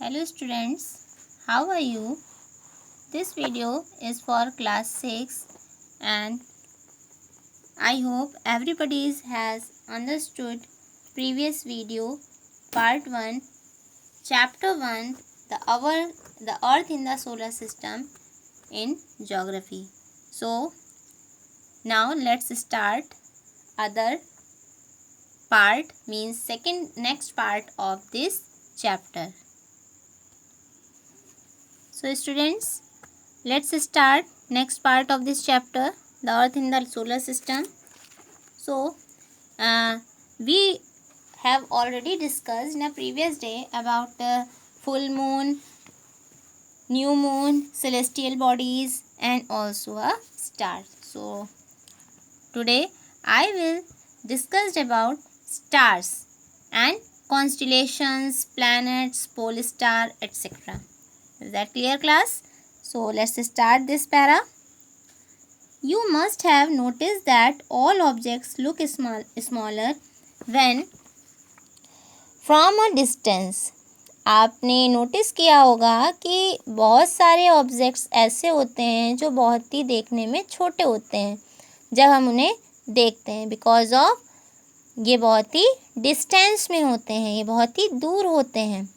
Hello students, how are you? This video is for class 6 and I hope everybody has understood previous video part 1 chapter 1 the earth in the solar system in geography. So now let's start other part means next part of this chapter. So students, let's start next part of this chapter, the earth in the solar system. So we have already discussed in a previous day about full moon, new moon, celestial bodies and also a star. So today I will discuss about stars and constellations, planets, pole star, etc. Is that clear, class? So let's start this para. You must have noticed that all objects look smaller when from a distance. आपने notice किया होगा कि बहुत सारे objects ऐसे होते हैं जो बहुत ही देखने में छोटे होते हैं जब हम उन्हें देखते हैं, बिकॉज ऑफ ये बहुत ही डिस्टेंस में होते हैं, ये बहुत ही दूर होते हैं,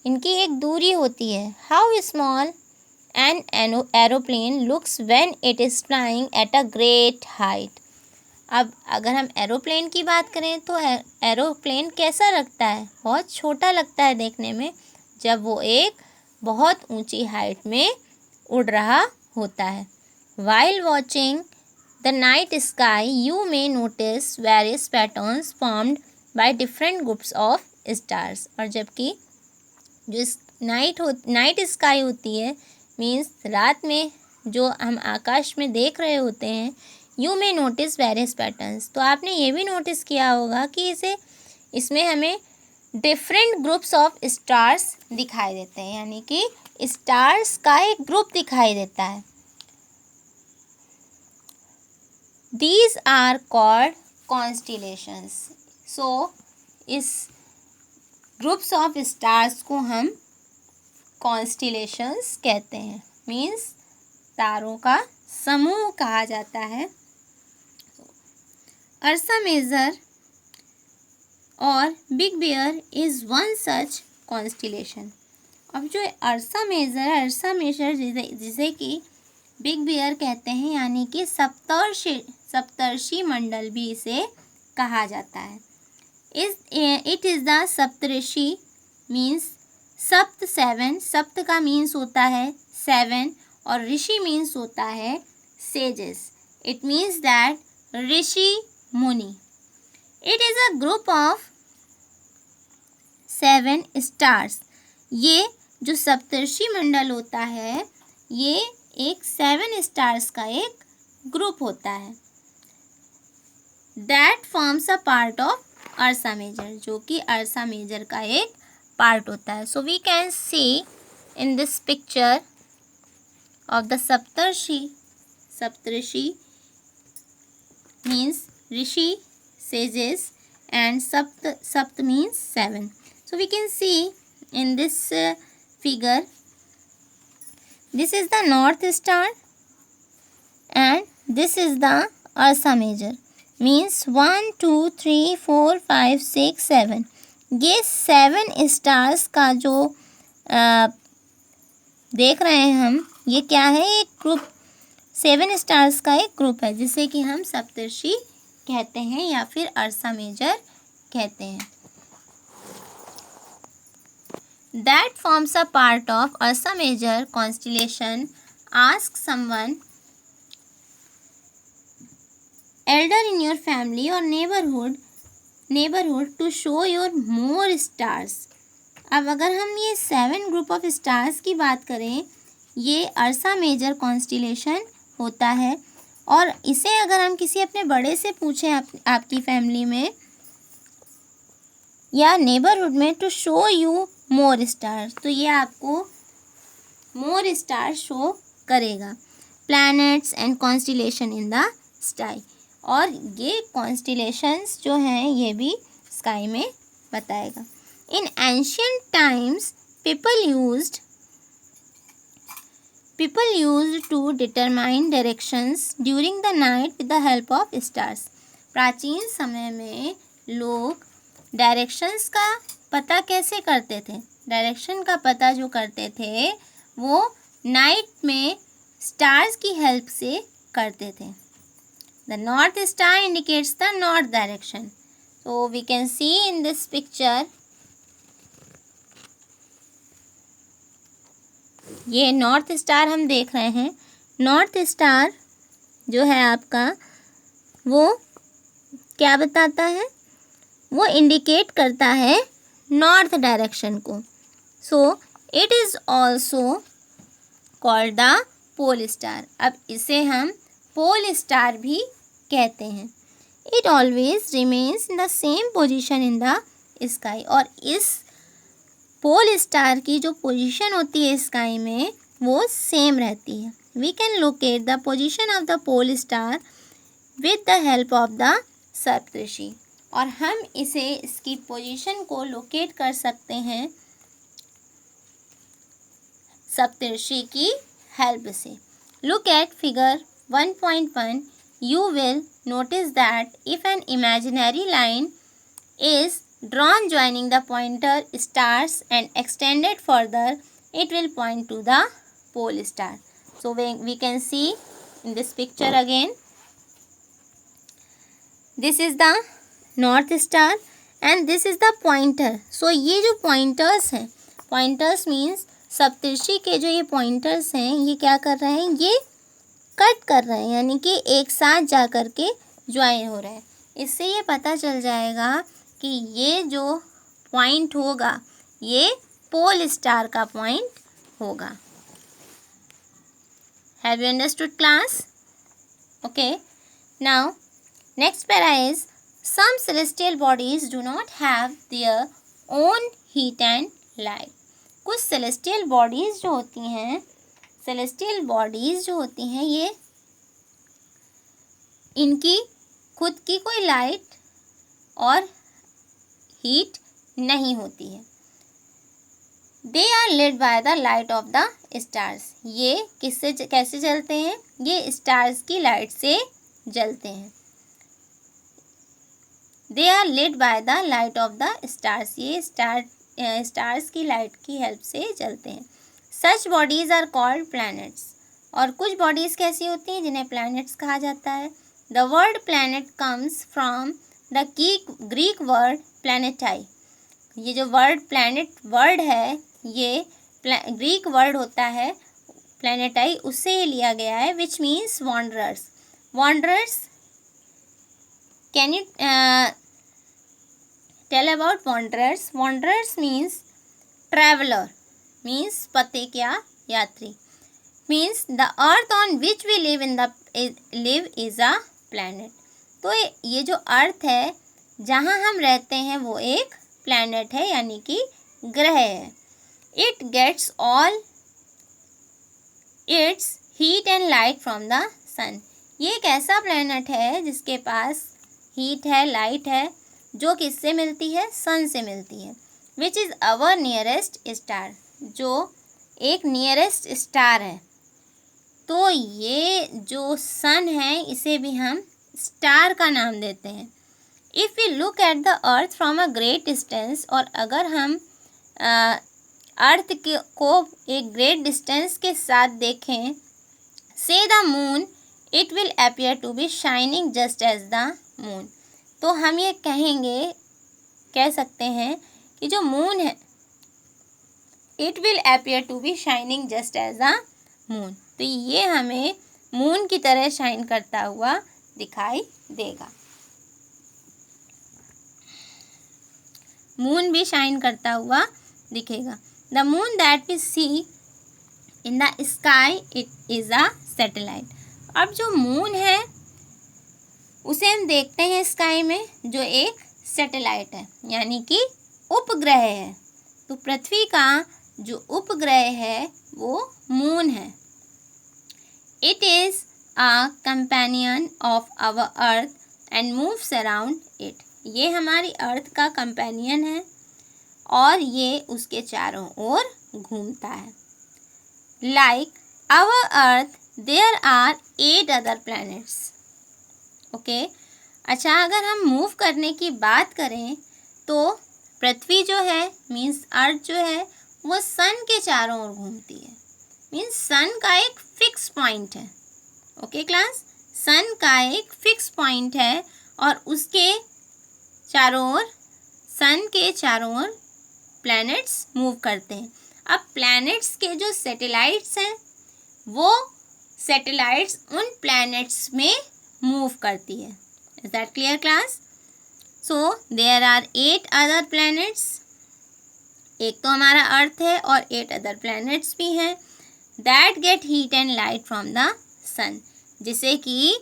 इनकी एक दूरी होती है. How small an aeroplane looks when it is flying at a great height. अब अगर हम एरोप्लेन की बात करें तो एरोप्लेन कैसा लगता है? बहुत छोटा लगता है देखने में जब वो एक बहुत ऊंची हाइट में उड़ रहा होता है. While watching the night sky you may notice various patterns formed by different groups of stars. और जबकि जो नाइट स्काई होती है मीन्स रात में जो हम आकाश में देख रहे होते हैं, you may notice various patterns. तो आपने ये भी नोटिस किया होगा कि इसमें हमें डिफरेंट ग्रुप्स ऑफ स्टार्स दिखाई देते हैं, यानी कि स्टार्स का एक ग्रुप दिखाई देता है. These are called constellations. So इस ग्रुप्स ऑफ स्टार्स को हम कॉन्स्टिलेशंस कहते हैं, मीन्स तारों का समूह कहा जाता है. अर्सा मेजर और big bear is one such constellation. अब जो अर्सा मेजर जिसे कि बिग बियर कहते हैं, यानी कि सप्तर्षि मंडल भी इसे कहा जाता है. It is the Saptarishi means सप्त 7. सप्त का मीन्स होता है 7 और ऋषि मीन्स होता है सेजेस. इट मीन्स दैट ऋषि मुनि. It is a group of 7 stars. ये जो सप्तर्षि मंडल होता है ये एक 7 स्टार्स का एक ग्रुप होता है. That forms a part of Ursa Major, जो कि अर्सा मेजर का एक पार्ट होता है. So we can see in this picture of the Saptarishi means rishi, sages and sapt means 7. So we can see in this figure, this is the north star and this is the ursa major, means 1 2 3 4 5 6 7. ये 7 stars का जो देख रहे हैं हम, ये क्या है? एक ग्रुप, 7 स्टार्स का एक ग्रुप है जिसे कि हम सप्तर्षि कहते हैं या फिर अर्सा मेजर कहते हैं. That forms a part of Ursa Major constellation. Ask someone elder in your family और neighbourhood to show your more stars. अब अगर हम ये 7 ग्रुप ऑफ स्टार्स की बात करें, ये अर्सा मेजर कॉन्स्टिलेशन होता है और इसे अगर हम किसी अपने बड़े से पूछें आपकी फैमिली में या नेबरहुड में to show you more stars, तो ये आपको मोर स्टार शो करेगा. Planets and constellation in the sky. और ये कॉन्स्टिलेशंस जो हैं ये भी स्काई में बताएगा. In ancient times people used to determine directions during the night with the help of stars. प्राचीन समय में लोग डायरेक्शंस का पता कैसे करते थे? डायरेक्शन का पता जो करते थे वो नाइट में स्टार्स की हेल्प से करते थे. The north star indicates the north direction. So we can see in this picture, ये नॉर्थ स्टार हम देख रहे हैं. नॉर्थ स्टार जो है आपका वो क्या बताता है? वो इंडिकेट करता है नॉर्थ डायरेक्शन को. So it is also called the pole star. अब इसे हम पोल स्टार भी कहते हैं. It always remains in the same position in the sky. और इस पोल स्टार की जो पोजीशन होती है स्काई में वो सेम रहती है. We can locate the position of the pole star with the help of the Saptarishi. और हम इसे इसकी पोजीशन को लोकेट कर सकते हैं सप्तऋषि की हेल्प से. Look at figure 1.1. You will notice that if an imaginary line is drawn joining the pointer stars and extended further, it will point to the pole star. So we can see in this picture again. This is the north star and this is the pointer. So ये जो pointers हैं, pointers means सप्तऋषि के जो ये pointers हैं ये क्या कर रहे हैं? ये कट कर रहे हैं, यानी कि एक साथ जा कर के ज्वाइन हो रहे हैं. इससे ये पता चल जाएगा कि ये जो पॉइंट होगा ये पोल स्टार का पॉइंट होगा. Have you understood class? Okay. Now next para is some celestial bodies do not have their own heat and light. कुछ सेलेस्टियल बॉडीज जो होती हैं, सेलेस्टियल बॉडीज़ जो होती हैं ये इनकी खुद की कोई लाइट और हीट नहीं होती है. They are lit by the light of the stars. ये किससे कैसे जलते हैं? ये स्टार्स की लाइट से जलते हैं. They are lit by the light of the stars. ये स्टार्स की लाइट की हेल्प से जलते हैं. Such bodies are called planets. और कुछ बॉडीज़ कैसी होती हैं जिन्हें प्लैनेट्स कहा जाता है. The word planet comes from the Greek word planetai. ये जो वर्ड प्लैनेट वर्ड है ये ग्रीक वर्ड होता है प्लैनेटाई, उससे ये लिया गया है, which means wanderers. Wanderers, can you tell about wanderers? Wanderers means traveller, means पते क्या यात्री. Means the earth on which we live is a planet. तो ये जो अर्थ है जहाँ हम रहते हैं वो एक प्लैनेट है, यानी कि ग्रह है. It gets all its heat and light from the sun. ये एक ऐसा प्लैनेट है जिसके पास हीट है, लाइट है, जो किससे मिलती है? सन से मिलती है. Which is our nearest star. जो एक नियरेस्ट स्टार है. तो ये जो सन है इसे भी हम स्टार का नाम देते हैं. If we look at the earth from a great distance. और अगर हम अर्थ को एक ग्रेट डिस्टेंस के साथ देखें, say the moon, it will appear to be shining just as the moon. तो हम ये कह सकते हैं कि जो मून है it will appear to be shining just as a moon. तो ये हमें मून की तरह शाइन करता हुआ दिखाई देगा. मून भी शाइन करता हुआ दिखेगा. The moon that we see in the sky it is a satellite. अब जो मून है उसे हम देखते हैं स्काई में, जो एक सैटेलाइट है, यानी कि उपग्रह है. तो पृथ्वी का जो उपग्रह है वो मून है. It is a companion of our earth and moves around it. ये हमारी अर्थ का कंपेनियन है और ये उसके चारों ओर घूमता है। Like our earth there are 8 other planets. Okay, अच्छा, अगर हम मूव करने की बात करें तो पृथ्वी जो है मीन्स अर्थ जो है वो सन के चारों ओर घूमती है। मीन्स सन का एक फिक्स पॉइंट है। ओके क्लास, सन का एक फिक्स पॉइंट है और उसके चारों ओर, सन के चारों ओर प्लैनेट्स मूव करते हैं। अब प्लैनेट्स के जो सैटेलाइट्स हैं वो सैटेलाइट्स उन प्लैनेट्स में मूव करती है। Is that clear class? So there are 8 other planets. एक तो हमारा अर्थ है और 8 अदर प्लैनेट्स भी हैं that get heat and light from the sun, जिसे कि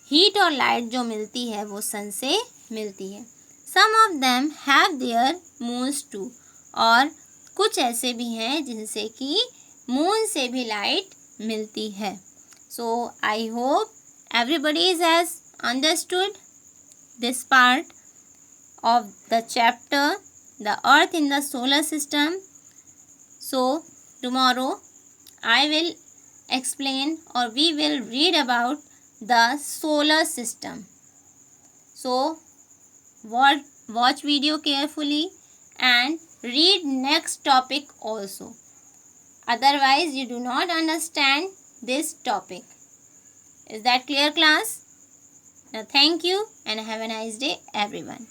हीट और लाइट जो मिलती है वो सन से मिलती है। Some of them have their moons too, और कुछ ऐसे भी हैं जिनसे कि मून से भी लाइट मिलती है। So I hope everybody has understood this part of the chapter, the earth in the solar system. So tomorrow I will explain, or we will read about the solar system. So watch video carefully and read next topic also. Otherwise you do not understand this topic. Is that clear class? Now thank you and have a nice day everyone.